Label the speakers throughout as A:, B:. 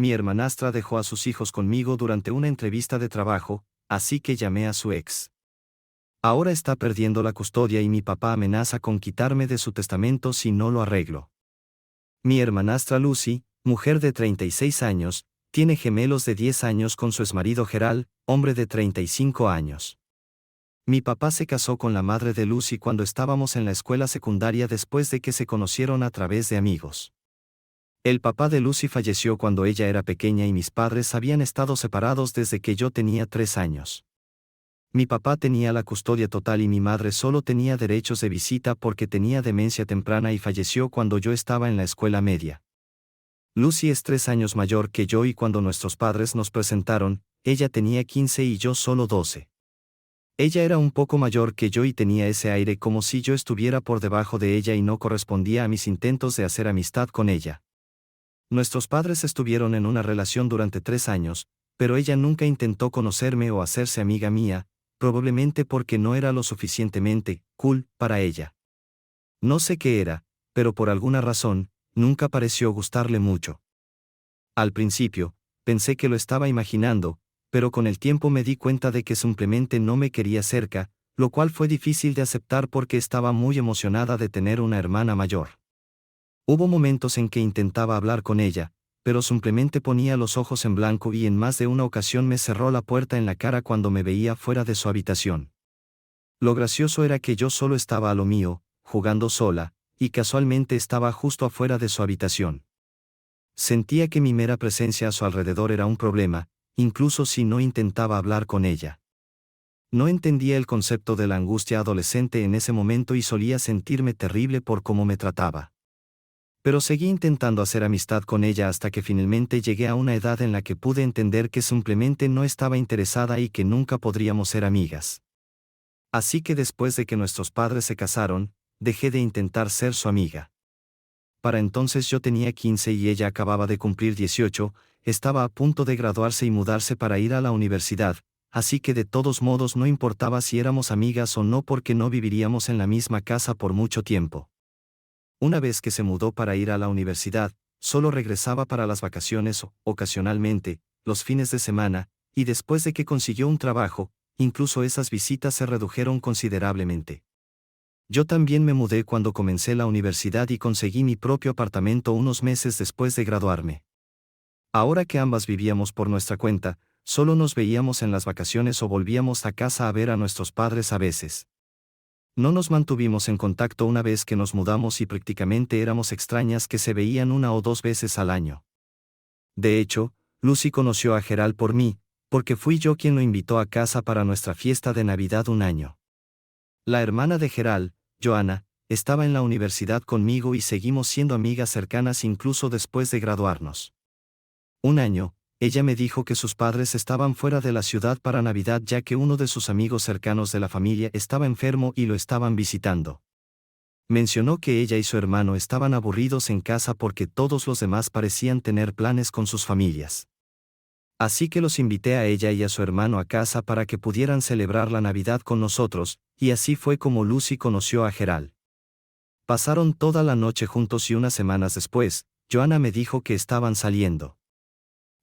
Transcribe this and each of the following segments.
A: Mi hermanastra dejó a sus hijos conmigo durante una entrevista de trabajo, así que llamé a su ex. Ahora está perdiendo la custodia y mi papá amenaza con quitarme de su testamento si no lo arreglo. Mi hermanastra Lucy, mujer de 36 años, tiene gemelos de 10 años con su exmarido Gerald, hombre de 35 años. Mi papá se casó con la madre de Lucy cuando estábamos en la escuela secundaria después de que se conocieron a través de amigos. El papá de Lucy falleció cuando ella era pequeña y mis padres habían estado separados desde que yo tenía 3 años. Mi papá tenía la custodia total y mi madre solo tenía derechos de visita porque tenía demencia temprana y falleció cuando yo estaba en la escuela media. Lucy es 3 años mayor que yo y cuando nuestros padres nos presentaron, ella tenía 15 y yo solo 12. Ella era un poco mayor que yo y tenía ese aire como si yo estuviera por debajo de ella y no correspondía a mis intentos de hacer amistad con ella. Nuestros padres estuvieron en una relación durante 3 años, pero ella nunca intentó conocerme o hacerse amiga mía, probablemente porque no era lo suficientemente cool para ella. No sé qué era, pero por alguna razón, nunca pareció gustarle mucho. Al principio, pensé que lo estaba imaginando, pero con el tiempo me di cuenta de que simplemente no me quería cerca, lo cual fue difícil de aceptar porque estaba muy emocionada de tener una hermana mayor. Hubo momentos en que intentaba hablar con ella, pero simplemente ponía los ojos en blanco y en más de una ocasión me cerró la puerta en la cara cuando me veía fuera de su habitación. Lo gracioso era que yo solo estaba a lo mío, jugando sola, y casualmente estaba justo afuera de su habitación. Sentía que mi mera presencia a su alrededor era un problema, incluso si no intentaba hablar con ella. No entendía el concepto de la angustia adolescente en ese momento y solía sentirme terrible por cómo me trataba. Pero seguí intentando hacer amistad con ella hasta que finalmente llegué a una edad en la que pude entender que simplemente no estaba interesada y que nunca podríamos ser amigas. Así que después de que nuestros padres se casaron, dejé de intentar ser su amiga. Para entonces yo tenía 15 y ella acababa de cumplir 18, estaba a punto de graduarse y mudarse para ir a la universidad, así que de todos modos no importaba si éramos amigas o no porque no viviríamos en la misma casa por mucho tiempo. Una vez que se mudó para ir a la universidad, solo regresaba para las vacaciones o, ocasionalmente, los fines de semana, y después de que consiguió un trabajo, incluso esas visitas se redujeron considerablemente. Yo también me mudé cuando comencé la universidad y conseguí mi propio apartamento unos meses después de graduarme. Ahora que ambas vivíamos por nuestra cuenta, solo nos veíamos en las vacaciones o volvíamos a casa a ver a nuestros padres a veces. No nos mantuvimos en contacto una vez que nos mudamos y prácticamente éramos extrañas que se veían 1 o 2 veces al año. De hecho, Lucy conoció a Gerald por mí, porque fui yo quien lo invitó a casa para nuestra fiesta de Navidad un año. La hermana de Gerald, Joanna, estaba en la universidad conmigo y seguimos siendo amigas cercanas incluso después de graduarnos. Un año, ella me dijo que sus padres estaban fuera de la ciudad para Navidad ya que uno de sus amigos cercanos de la familia estaba enfermo y lo estaban visitando. Mencionó que ella y su hermano estaban aburridos en casa porque todos los demás parecían tener planes con sus familias. Así que los invité a ella y a su hermano a casa para que pudieran celebrar la Navidad con nosotros, y así fue como Lucy conoció a Gerald. Pasaron toda la noche juntos y unas semanas después, Joanna me dijo que estaban saliendo.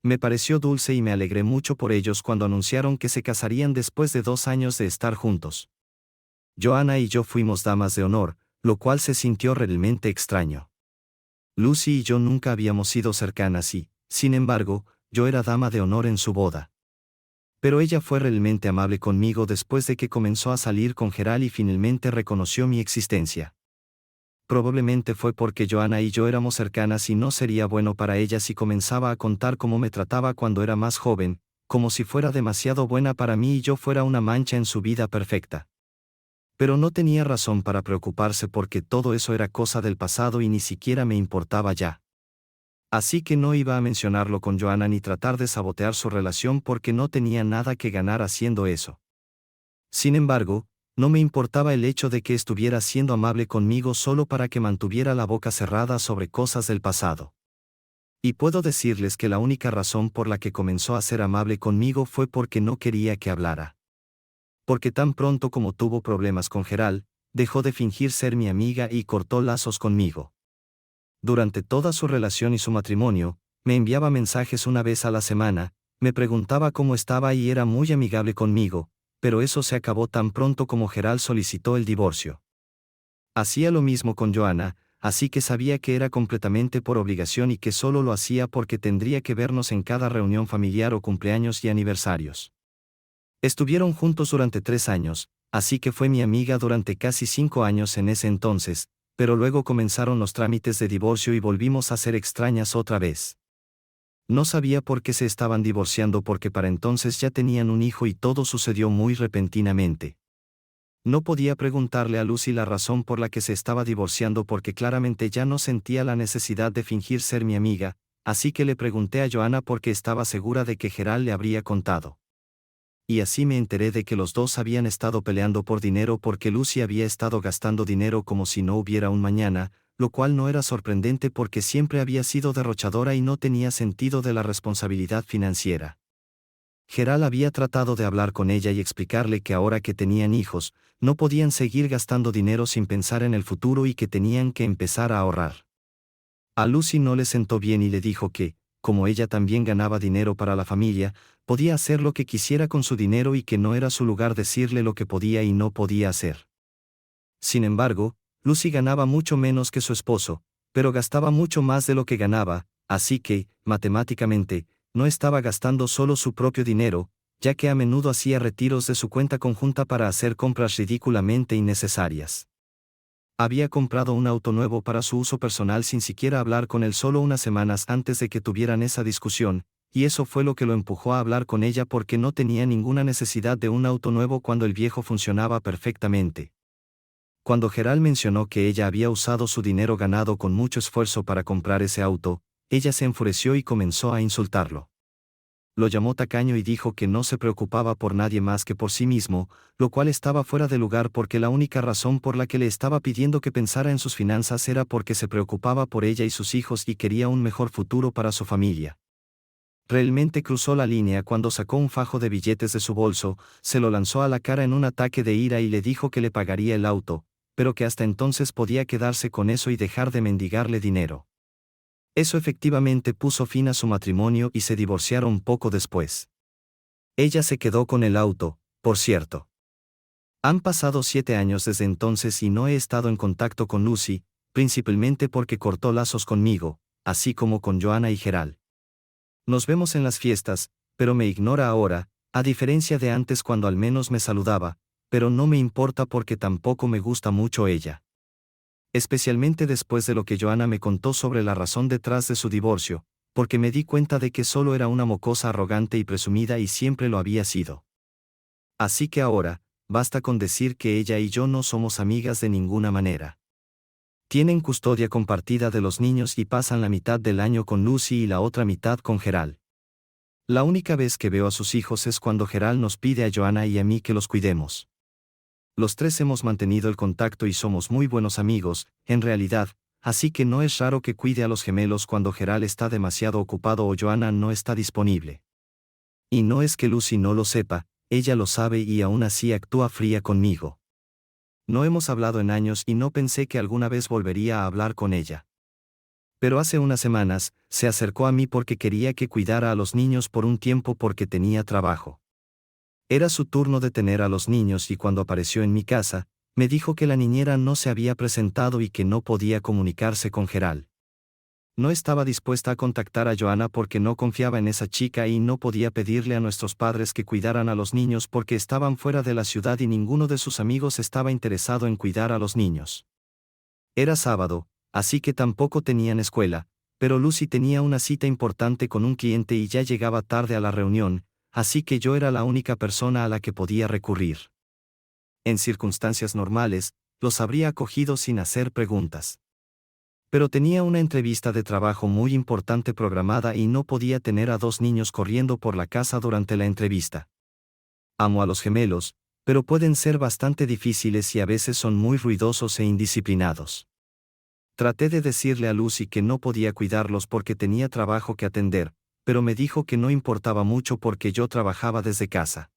A: Me pareció dulce y me alegré mucho por ellos cuando anunciaron que se casarían después de 2 años de estar juntos. Joanna y yo fuimos damas de honor, lo cual se sintió realmente extraño. Lucy y yo nunca habíamos sido cercanas y, sin embargo, yo era dama de honor en su boda. Pero ella fue realmente amable conmigo después de que comenzó a salir con Gerald y finalmente reconoció mi existencia. Probablemente fue porque Joanna y yo éramos cercanas y no sería bueno para ella si comenzaba a contar cómo me trataba cuando era más joven, como si fuera demasiado buena para mí y yo fuera una mancha en su vida perfecta. Pero no tenía razón para preocuparse porque todo eso era cosa del pasado y ni siquiera me importaba ya. Así que no iba a mencionarlo con Joanna ni tratar de sabotear su relación porque no tenía nada que ganar haciendo eso. Sin embargo, no me importaba el hecho de que estuviera siendo amable conmigo solo para que mantuviera la boca cerrada sobre cosas del pasado. Y puedo decirles que la única razón por la que comenzó a ser amable conmigo fue porque no quería que hablara. Porque tan pronto como tuvo problemas con Gerald, dejó de fingir ser mi amiga y cortó lazos conmigo. Durante toda su relación y su matrimonio, me enviaba mensajes una vez a la semana, me preguntaba cómo estaba y era muy amigable conmigo, pero eso se acabó tan pronto como Gerald solicitó el divorcio. Hacía lo mismo con Joanna, así que sabía que era completamente por obligación y que solo lo hacía porque tendría que vernos en cada reunión familiar o cumpleaños y aniversarios. Estuvieron juntos durante 3 años, así que fue mi amiga durante casi 5 años en ese entonces, pero luego comenzaron los trámites de divorcio y volvimos a ser extrañas otra vez. No sabía por qué se estaban divorciando porque para entonces ya tenían un hijo y todo sucedió muy repentinamente. No podía preguntarle a Lucy la razón por la que se estaba divorciando porque claramente ya no sentía la necesidad de fingir ser mi amiga, así que le pregunté a Joanna porque estaba segura de que Gerald le habría contado. Y así me enteré de que los dos habían estado peleando por dinero porque Lucy había estado gastando dinero como si no hubiera un mañana, lo cual no era sorprendente porque siempre había sido derrochadora y no tenía sentido de la responsabilidad financiera. Gerald había tratado de hablar con ella y explicarle que ahora que tenían hijos, no podían seguir gastando dinero sin pensar en el futuro y que tenían que empezar a ahorrar. A Lucy no le sentó bien y le dijo que, como ella también ganaba dinero para la familia, podía hacer lo que quisiera con su dinero y que no era su lugar decirle lo que podía y no podía hacer. Sin embargo, Lucy ganaba mucho menos que su esposo, pero gastaba mucho más de lo que ganaba, así que, matemáticamente, no estaba gastando solo su propio dinero, ya que a menudo hacía retiros de su cuenta conjunta para hacer compras ridículamente innecesarias. Había comprado un auto nuevo para su uso personal sin siquiera hablar con él solo unas semanas antes de que tuvieran esa discusión, y eso fue lo que lo empujó a hablar con ella porque no tenía ninguna necesidad de un auto nuevo cuando el viejo funcionaba perfectamente. Cuando Gerald mencionó que ella había usado su dinero ganado con mucho esfuerzo para comprar ese auto, ella se enfureció y comenzó a insultarlo. Lo llamó tacaño y dijo que no se preocupaba por nadie más que por sí mismo, lo cual estaba fuera de lugar porque la única razón por la que le estaba pidiendo que pensara en sus finanzas era porque se preocupaba por ella y sus hijos y quería un mejor futuro para su familia. Realmente cruzó la línea cuando sacó un fajo de billetes de su bolso, se lo lanzó a la cara en un ataque de ira y le dijo que le pagaría el auto, pero que hasta entonces podía quedarse con eso y dejar de mendigarle dinero. Eso efectivamente puso fin a su matrimonio y se divorciaron poco después. Ella se quedó con el auto, por cierto. Han pasado 7 años desde entonces y no he estado en contacto con Lucy, principalmente porque cortó lazos conmigo, así como con Joanna y Gerald. Nos vemos en las fiestas, pero me ignora ahora, a diferencia de antes cuando al menos me saludaba, pero no me importa porque tampoco me gusta mucho ella. Especialmente después de lo que Joanna me contó sobre la razón detrás de su divorcio, porque me di cuenta de que solo era una mocosa arrogante y presumida y siempre lo había sido. Así que ahora, basta con decir que ella y yo no somos amigas de ninguna manera. Tienen custodia compartida de los niños y pasan la mitad del año con Lucy y la otra mitad con Gerald. La única vez que veo a sus hijos es cuando Gerald nos pide a Joanna y a mí que los cuidemos. Los tres hemos mantenido el contacto y somos muy buenos amigos, en realidad, así que no es raro que cuide a los gemelos cuando Gerald está demasiado ocupado o Joanna no está disponible. Y no es que Lucy no lo sepa, ella lo sabe y aún así actúa fría conmigo. No hemos hablado en años y no pensé que alguna vez volvería a hablar con ella. Pero hace unas semanas, se acercó a mí porque quería que cuidara a los niños por un tiempo porque tenía trabajo. Era su turno de tener a los niños y cuando apareció en mi casa, me dijo que la niñera no se había presentado y que no podía comunicarse con Gerald. No estaba dispuesta a contactar a Joanna porque no confiaba en esa chica y no podía pedirle a nuestros padres que cuidaran a los niños porque estaban fuera de la ciudad y ninguno de sus amigos estaba interesado en cuidar a los niños. Era sábado, así que tampoco tenían escuela, pero Lucy tenía una cita importante con un cliente y ya llegaba tarde a la reunión, así que yo era la única persona a la que podía recurrir. En circunstancias normales, los habría acogido sin hacer preguntas. Pero tenía una entrevista de trabajo muy importante programada y no podía tener a 2 niños corriendo por la casa durante la entrevista. Amo a los gemelos, pero pueden ser bastante difíciles y a veces son muy ruidosos e indisciplinados. Traté de decirle a Lucy que no podía cuidarlos porque tenía trabajo que atender, pero me dijo que no importaba mucho porque yo trabajaba desde casa.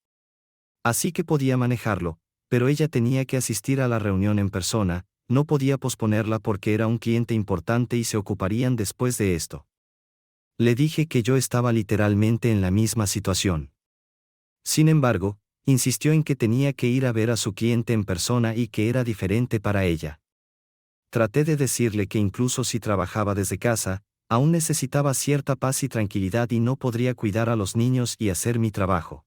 A: Así que podía manejarlo, pero ella tenía que asistir a la reunión en persona, no podía posponerla porque era un cliente importante y se ocuparían después de esto. Le dije que yo estaba literalmente en la misma situación. Sin embargo, insistió en que tenía que ir a ver a su cliente en persona y que era diferente para ella. Traté de decirle que incluso si trabajaba desde casa, aún necesitaba cierta paz y tranquilidad y no podría cuidar a los niños y hacer mi trabajo.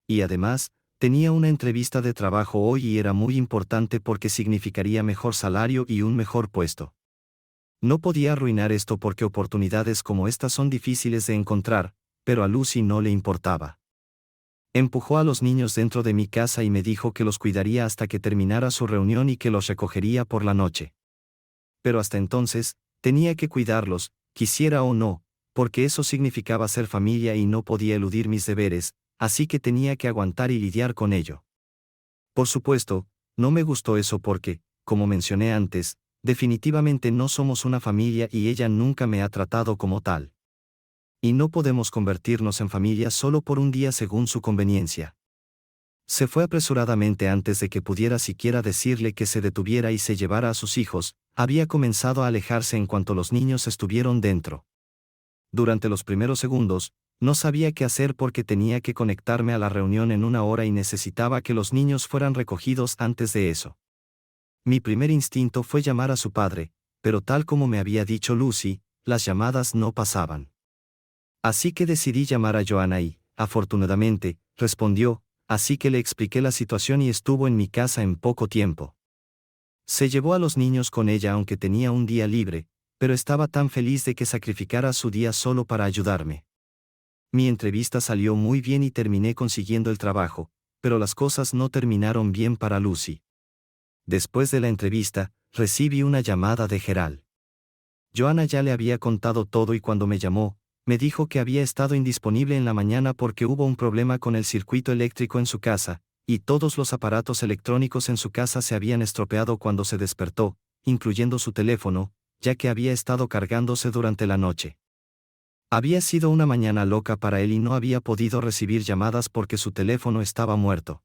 A: Y además, tenía una entrevista de trabajo hoy y era muy importante porque significaría mejor salario y un mejor puesto. No podía arruinar esto porque oportunidades como estas son difíciles de encontrar, pero a Lucy no le importaba. Empujó a los niños dentro de mi casa y me dijo que los cuidaría hasta que terminara su reunión y que los recogería por la noche. Pero hasta entonces, tenía que cuidarlos, quisiera o no, porque eso significaba ser familia y no podía eludir mis deberes, así que tenía que aguantar y lidiar con ello. Por supuesto, no me gustó eso porque, como mencioné antes, definitivamente no somos una familia y ella nunca me ha tratado como tal. Y no podemos convertirnos en familia solo por un día según su conveniencia. Se fue apresuradamente antes de que pudiera siquiera decirle que se detuviera y se llevara a sus hijos, había comenzado a alejarse en cuanto los niños estuvieron dentro. Durante los primeros segundos, no sabía qué hacer porque tenía que conectarme a la reunión en una hora y necesitaba que los niños fueran recogidos antes de eso. Mi primer instinto fue llamar a su padre, pero tal como me había dicho Lucy, las llamadas no pasaban. Así que decidí llamar a Joanna y, afortunadamente, respondió, así que le expliqué la situación y estuvo en mi casa en poco tiempo. Se llevó a los niños con ella aunque tenía un día libre, pero estaba tan feliz de que sacrificara su día solo para ayudarme. Mi entrevista salió muy bien y terminé consiguiendo el trabajo, pero las cosas no terminaron bien para Lucy. Después de la entrevista, recibí una llamada de Gerald. Joanna ya le había contado todo y cuando me llamó, me dijo que había estado indisponible en la mañana porque hubo un problema con el circuito eléctrico en su casa, y todos los aparatos electrónicos en su casa se habían estropeado cuando se despertó, incluyendo su teléfono, ya que había estado cargándose durante la noche. Había sido una mañana loca para él y no había podido recibir llamadas porque su teléfono estaba muerto.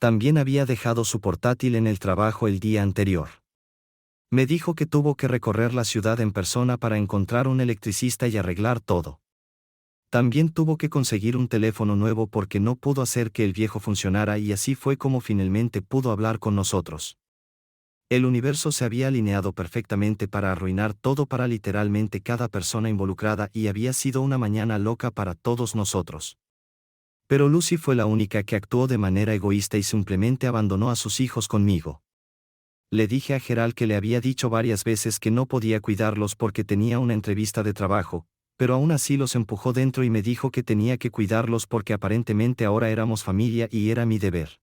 A: También había dejado su portátil en el trabajo el día anterior. Me dijo que tuvo que recorrer la ciudad en persona para encontrar un electricista y arreglar todo. También tuvo que conseguir un teléfono nuevo porque no pudo hacer que el viejo funcionara y así fue como finalmente pudo hablar con nosotros. El universo se había alineado perfectamente para arruinar todo para literalmente cada persona involucrada y había sido una mañana loca para todos nosotros. Pero Lucy fue la única que actuó de manera egoísta y simplemente abandonó a sus hijos conmigo. Le dije a Gerald que le había dicho varias veces que no podía cuidarlos porque tenía una entrevista de trabajo, pero aún así los empujó dentro y me dijo que tenía que cuidarlos porque aparentemente ahora éramos familia y era mi deber.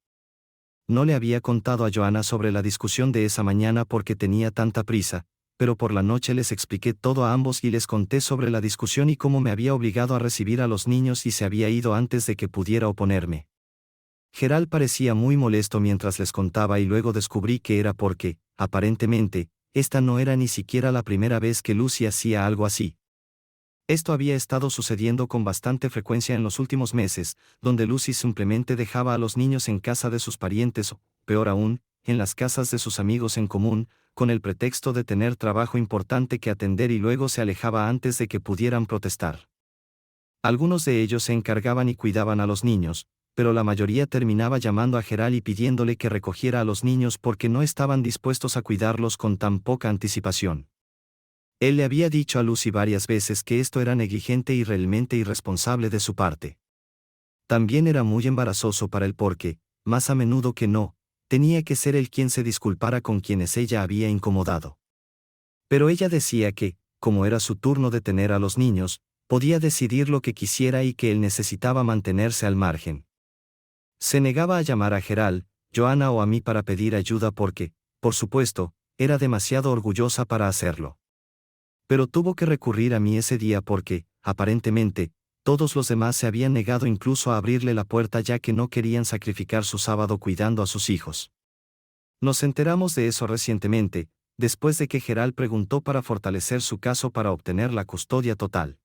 A: No le había contado a Joanna sobre la discusión de esa mañana porque tenía tanta prisa, pero por la noche les expliqué todo a ambos y les conté sobre la discusión y cómo me había obligado a recibir a los niños y se había ido antes de que pudiera oponerme. Gerald parecía muy molesto mientras les contaba y luego descubrí que era porque, aparentemente, esta no era ni siquiera la primera vez que Lucy hacía algo así. Esto había estado sucediendo con bastante frecuencia en los últimos meses, donde Lucy simplemente dejaba a los niños en casa de sus parientes o, peor aún, en las casas de sus amigos en común, con el pretexto de tener trabajo importante que atender y luego se alejaba antes de que pudieran protestar. Algunos de ellos se encargaban y cuidaban a los niños, pero la mayoría terminaba llamando a Gerald y pidiéndole que recogiera a los niños porque no estaban dispuestos a cuidarlos con tan poca anticipación. Él le había dicho a Lucy varias veces que esto era negligente y realmente irresponsable de su parte. También era muy embarazoso para él porque, más a menudo que no, tenía que ser él quien se disculpara con quienes ella había incomodado. Pero ella decía que, como era su turno de tener a los niños, podía decidir lo que quisiera y que él necesitaba mantenerse al margen. Se negaba a llamar a Gerald, Joanna o a mí para pedir ayuda porque, por supuesto, era demasiado orgullosa para hacerlo. Pero tuvo que recurrir a mí ese día porque, aparentemente, todos los demás se habían negado incluso a abrirle la puerta ya que no querían sacrificar su sábado cuidando a sus hijos. Nos enteramos de eso recientemente, después de que Gerald preguntó para fortalecer su caso para obtener la custodia total.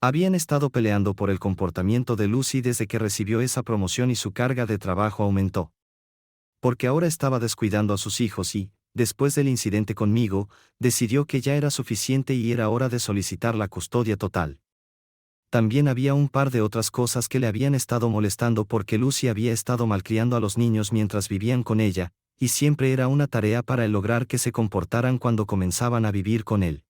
A: Habían estado peleando por el comportamiento de Lucy desde que recibió esa promoción y su carga de trabajo aumentó. Porque ahora estaba descuidando a sus hijos y, después del incidente conmigo, decidió que ya era suficiente y era hora de solicitar la custodia total. También había un par de otras cosas que le habían estado molestando porque Lucy había estado malcriando a los niños mientras vivían con ella, y siempre era una tarea para él lograr que se comportaran cuando comenzaban a vivir con él.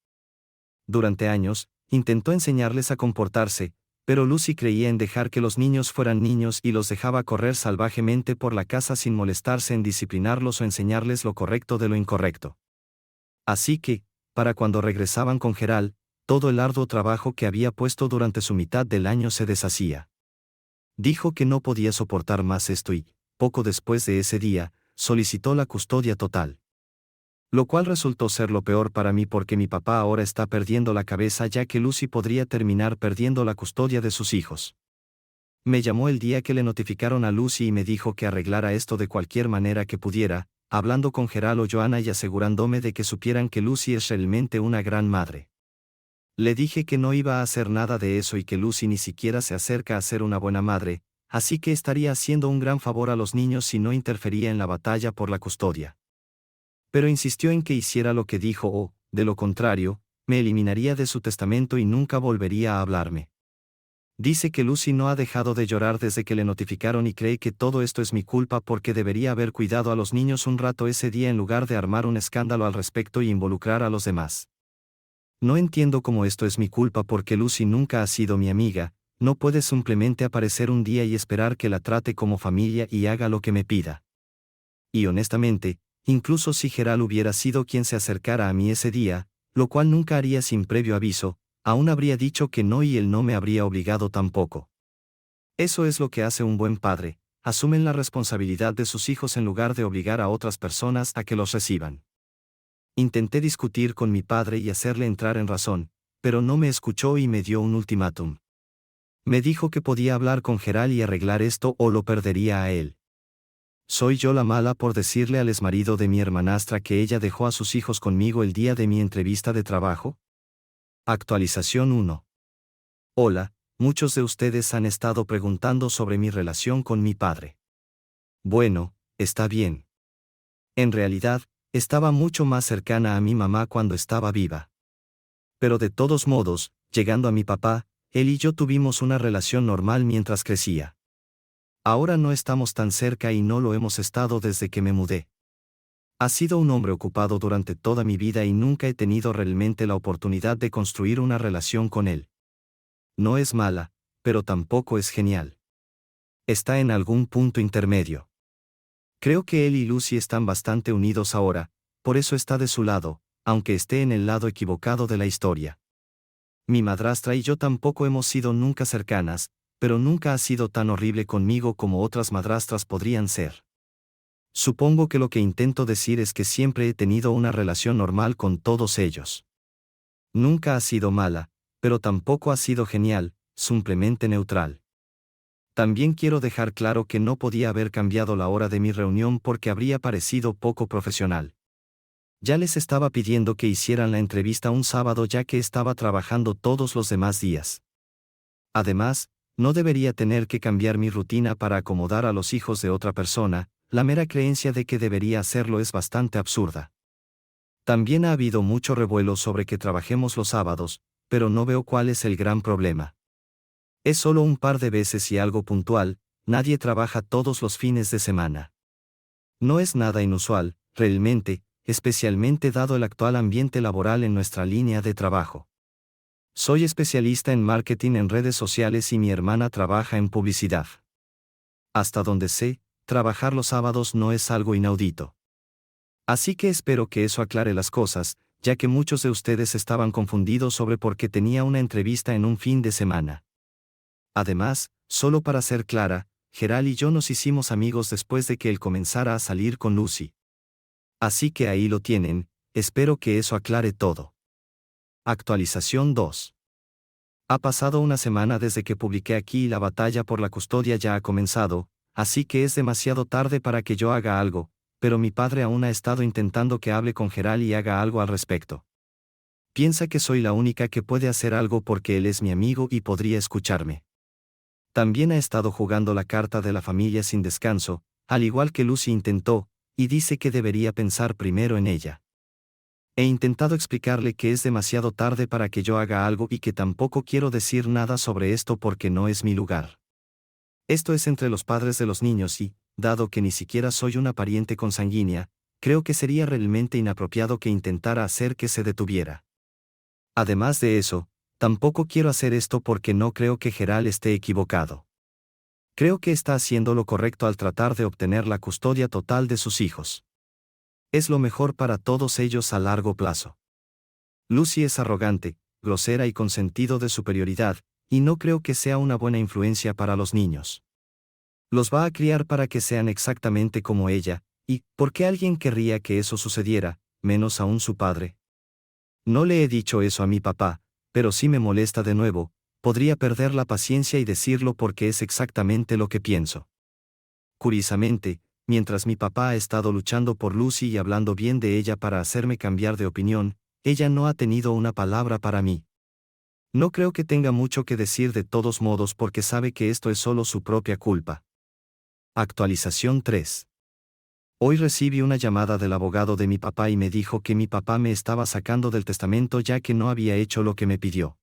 A: Durante años, intentó enseñarles a comportarse, pero Lucy creía en dejar que los niños fueran niños y los dejaba correr salvajemente por la casa sin molestarse en disciplinarlos o enseñarles lo correcto de lo incorrecto. Así que, para cuando regresaban con Gerald, todo el arduo trabajo que había puesto durante su mitad del año se deshacía. Dijo que no podía soportar más esto y, poco después de ese día, solicitó la custodia total. Lo cual resultó ser lo peor para mí porque mi papá ahora está perdiendo la cabeza ya que Lucy podría terminar perdiendo la custodia de sus hijos. Me llamó el día que le notificaron a Lucy y me dijo que arreglara esto de cualquier manera que pudiera, hablando con Gerald o Joanna y asegurándome de que supieran que Lucy es realmente una gran madre. Le dije que no iba a hacer nada de eso y que Lucy ni siquiera se acerca a ser una buena madre, así que estaría haciendo un gran favor a los niños si no interfería en la batalla por la custodia. Pero insistió en que hiciera lo que dijo o, de lo contrario, me eliminaría de su testamento y nunca volvería a hablarme. Dice que Lucy no ha dejado de llorar desde que le notificaron y cree que todo esto es mi culpa porque debería haber cuidado a los niños un rato ese día en lugar de armar un escándalo al respecto y involucrar a los demás. No entiendo cómo esto es mi culpa porque Lucy nunca ha sido mi amiga, no puede simplemente aparecer un día y esperar que la trate como familia y haga lo que me pida. Y honestamente, incluso si Gerald hubiera sido quien se acercara a mí ese día, lo cual nunca haría sin previo aviso, aún habría dicho que no y él no me habría obligado tampoco. Eso es lo que hace un buen padre, asumen la responsabilidad de sus hijos en lugar de obligar a otras personas a que los reciban. Intenté discutir con mi padre y hacerle entrar en razón, pero no me escuchó y me dio un ultimátum. Me dijo que podía hablar con Gerald y arreglar esto o lo perdería a él. ¿Soy yo la mala por decirle al exmarido de mi hermanastra que ella dejó a sus hijos conmigo el día de mi entrevista de trabajo? Actualización 1. Hola, muchos de ustedes han estado preguntando sobre mi relación con mi padre. Bueno, está bien. En realidad, estaba mucho más cercana a mi mamá cuando estaba viva. Pero de todos modos, llegando a mi papá, él y yo tuvimos una relación normal mientras crecía. Ahora no estamos tan cerca y no lo hemos estado desde que me mudé. Ha sido un hombre ocupado durante toda mi vida y nunca he tenido realmente la oportunidad de construir una relación con él. No es mala, pero tampoco es genial. Está en algún punto intermedio. Creo que él y Lucy están bastante unidos ahora, por eso está de su lado, aunque esté en el lado equivocado de la historia. Mi madrastra y yo tampoco hemos sido nunca cercanas, pero nunca ha sido tan horrible conmigo como otras madrastras podrían ser. Supongo que lo que intento decir es que siempre he tenido una relación normal con todos ellos. Nunca ha sido mala, pero tampoco ha sido genial, simplemente neutral. También quiero dejar claro que no podía haber cambiado la hora de mi reunión porque habría parecido poco profesional. Ya les estaba pidiendo que hicieran la entrevista un sábado ya que estaba trabajando todos los demás días. Además, no debería tener que cambiar mi rutina para acomodar a los hijos de otra persona, la mera creencia de que debería hacerlo es bastante absurda. También ha habido mucho revuelo sobre que trabajemos los sábados, pero no veo cuál es el gran problema. Es solo un par de veces y algo puntual, nadie trabaja todos los fines de semana. No es nada inusual, realmente, especialmente dado el actual ambiente laboral en nuestra línea de trabajo. Soy especialista en marketing en redes sociales y mi hermana trabaja en publicidad. Hasta donde sé, trabajar los sábados no es algo inaudito. Así que espero que eso aclare las cosas, ya que muchos de ustedes estaban confundidos sobre por qué tenía una entrevista en un fin de semana. Además, solo para ser clara, Gerald y yo nos hicimos amigos después de que él comenzara a salir con Lucy. Así que ahí lo tienen, espero que eso aclare todo. Actualización 2. Ha pasado una semana desde que publiqué aquí y la batalla por la custodia ya ha comenzado, así que es demasiado tarde para que yo haga algo, pero mi padre aún ha estado intentando que hable con Gerald y haga algo al respecto. Piensa que soy la única que puede hacer algo porque él es mi amigo y podría escucharme. También ha estado jugando la carta de la familia sin descanso, al igual que Lucy intentó, y dice que debería pensar primero en ella. He intentado explicarle que es demasiado tarde para que yo haga algo y que tampoco quiero decir nada sobre esto porque no es mi lugar. Esto es entre los padres de los niños y, dado que ni siquiera soy una pariente consanguínea, creo que sería realmente inapropiado que intentara hacer que se detuviera. Además de eso, tampoco quiero hacer esto porque no creo que Gerald esté equivocado. Creo que está haciendo lo correcto al tratar de obtener la custodia total de sus hijos. Es lo mejor para todos ellos a largo plazo. Lucy es arrogante, grosera y con sentido de superioridad, y no creo que sea una buena influencia para los niños. Los va a criar para que sean exactamente como ella, y, ¿por qué alguien querría que eso sucediera, menos aún su padre? No le he dicho eso a mi papá, pero si me molesta de nuevo, podría perder la paciencia y decirlo porque es exactamente lo que pienso. Curiosamente, mientras mi papá ha estado luchando por Lucy y hablando bien de ella para hacerme cambiar de opinión, ella no ha tenido una palabra para mí. No creo que tenga mucho que decir de todos modos porque sabe que esto es solo su propia culpa. Actualización 3. Hoy recibí una llamada del abogado de mi papá y me dijo que mi papá me estaba sacando del testamento ya que no había hecho lo que me pidió.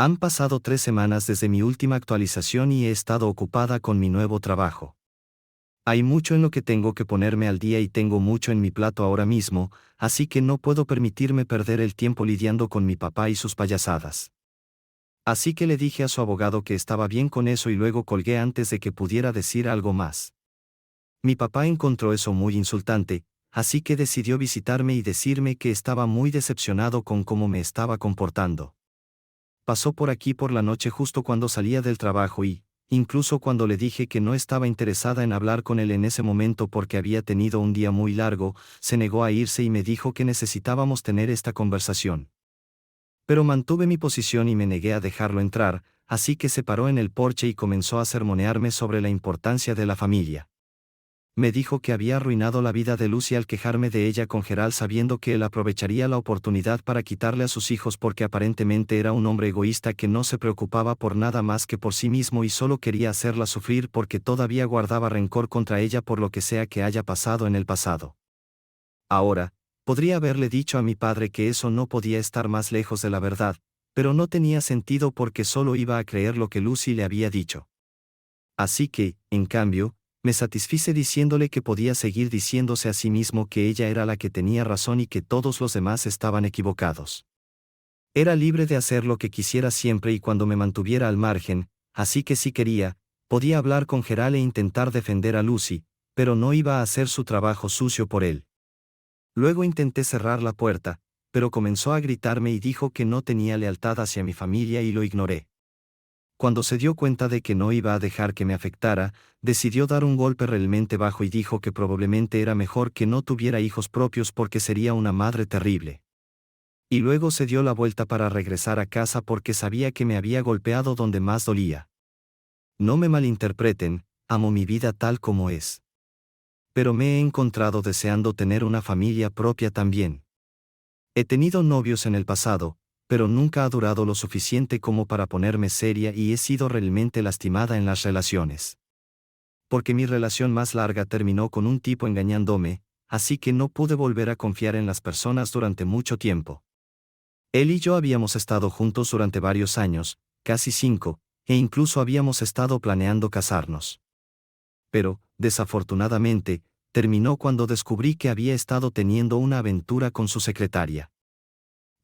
A: Han pasado 3 semanas desde mi última actualización y he estado ocupada con mi nuevo trabajo. Hay mucho en lo que tengo que ponerme al día y tengo mucho en mi plato ahora mismo, así que no puedo permitirme perder el tiempo lidiando con mi papá y sus payasadas. Así que le dije a su abogado que estaba bien con eso y luego colgué antes de que pudiera decir algo más. Mi papá encontró eso muy insultante, así que decidió visitarme y decirme que estaba muy decepcionado con cómo me estaba comportando. Pasó por aquí por la noche justo cuando salía del trabajo y, incluso cuando le dije que no estaba interesada en hablar con él en ese momento porque había tenido un día muy largo, se negó a irse y me dijo que necesitábamos tener esta conversación. Pero mantuve mi posición y me negué a dejarlo entrar, así que se paró en el porche y comenzó a sermonearme sobre la importancia de la familia. Me dijo que había arruinado la vida de Lucy al quejarme de ella con Gerald sabiendo que él aprovecharía la oportunidad para quitarle a sus hijos porque aparentemente era un hombre egoísta que no se preocupaba por nada más que por sí mismo y solo quería hacerla sufrir porque todavía guardaba rencor contra ella por lo que sea que haya pasado en el pasado. Ahora, podría haberle dicho a mi padre que eso no podía estar más lejos de la verdad, pero no tenía sentido porque solo iba a creer lo que Lucy le había dicho. Así que, en cambio, me satisfice diciéndole que podía seguir diciéndose a sí mismo que ella era la que tenía razón y que todos los demás estaban equivocados. Era libre de hacer lo que quisiera siempre y cuando me mantuviera al margen, así que si quería, podía hablar con Gerald e intentar defender a Lucy, pero no iba a hacer su trabajo sucio por él. Luego intenté cerrar la puerta, pero comenzó a gritarme y dijo que no tenía lealtad hacia mi familia y lo ignoré. Cuando se dio cuenta de que no iba a dejar que me afectara, decidió dar un golpe realmente bajo y dijo que probablemente era mejor que no tuviera hijos propios porque sería una madre terrible. Y luego se dio la vuelta para regresar a casa porque sabía que me había golpeado donde más dolía. No me malinterpreten, amo mi vida tal como es. Pero me he encontrado deseando tener una familia propia también. He tenido novios en el pasado, pero nunca ha durado lo suficiente como para ponerme seria y he sido realmente lastimada en las relaciones. Porque mi relación más larga terminó con un tipo engañándome, así que no pude volver a confiar en las personas durante mucho tiempo. Él y yo habíamos estado juntos durante varios años, casi 5, e incluso habíamos estado planeando casarnos. Pero, desafortunadamente, terminó cuando descubrí que había estado teniendo una aventura con su secretaria.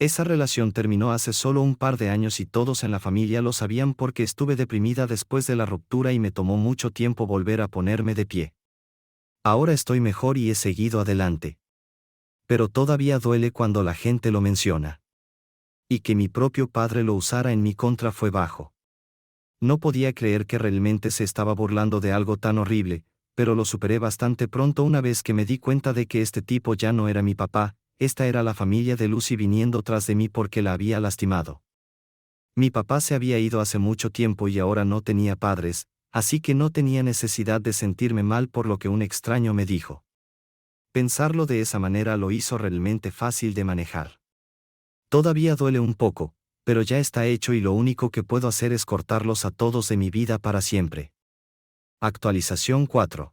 A: Esa relación terminó hace solo un par de años y todos en la familia lo sabían porque estuve deprimida después de la ruptura y me tomó mucho tiempo volver a ponerme de pie. Ahora estoy mejor y he seguido adelante. Pero todavía duele cuando la gente lo menciona. Y que mi propio padre lo usara en mi contra fue bajo. No podía creer que realmente se estaba burlando de algo tan horrible, pero lo superé bastante pronto una vez que me di cuenta de que este tipo ya no era mi papá. Esta era la familia de Lucy viniendo tras de mí porque la había lastimado. Mi papá se había ido hace mucho tiempo y ahora no tenía padres, así que no tenía necesidad de sentirme mal por lo que un extraño me dijo. Pensarlo de esa manera lo hizo realmente fácil de manejar. Todavía duele un poco, pero ya está hecho y lo único que puedo hacer es cortarlos a todos de mi vida para siempre. Actualización 4.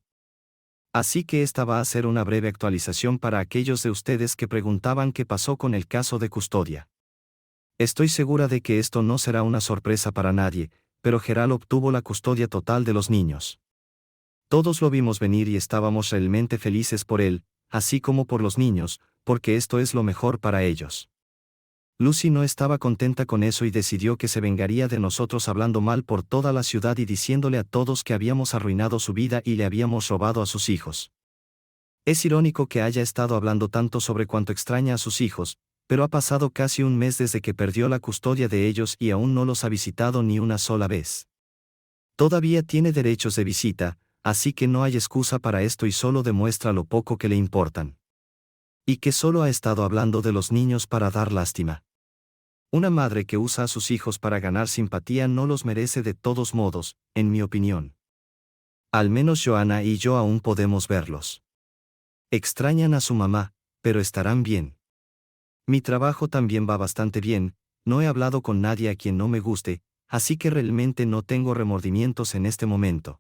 A: Así que esta va a ser una breve actualización para aquellos de ustedes que preguntaban qué pasó con el caso de custodia. Estoy segura de que esto no será una sorpresa para nadie, pero Gerald obtuvo la custodia total de los niños. Todos lo vimos venir y estábamos realmente felices por él, así como por los niños, porque esto es lo mejor para ellos. Lucy no estaba contenta con eso y decidió que se vengaría de nosotros hablando mal por toda la ciudad y diciéndole a todos que habíamos arruinado su vida y le habíamos robado a sus hijos. Es irónico que haya estado hablando tanto sobre cuánto extraña a sus hijos, pero ha pasado casi un mes desde que perdió la custodia de ellos y aún no los ha visitado ni una sola vez. Todavía tiene derechos de visita, así que no hay excusa para esto y solo demuestra lo poco que le importan. Y que solo ha estado hablando de los niños para dar lástima. Una madre que usa a sus hijos para ganar simpatía no los merece de todos modos, en mi opinión. Al menos Joanna y yo aún podemos verlos. Extrañan a su mamá, pero estarán bien. Mi trabajo también va bastante bien, no he hablado con nadie a quien no me guste, así que realmente no tengo remordimientos en este momento.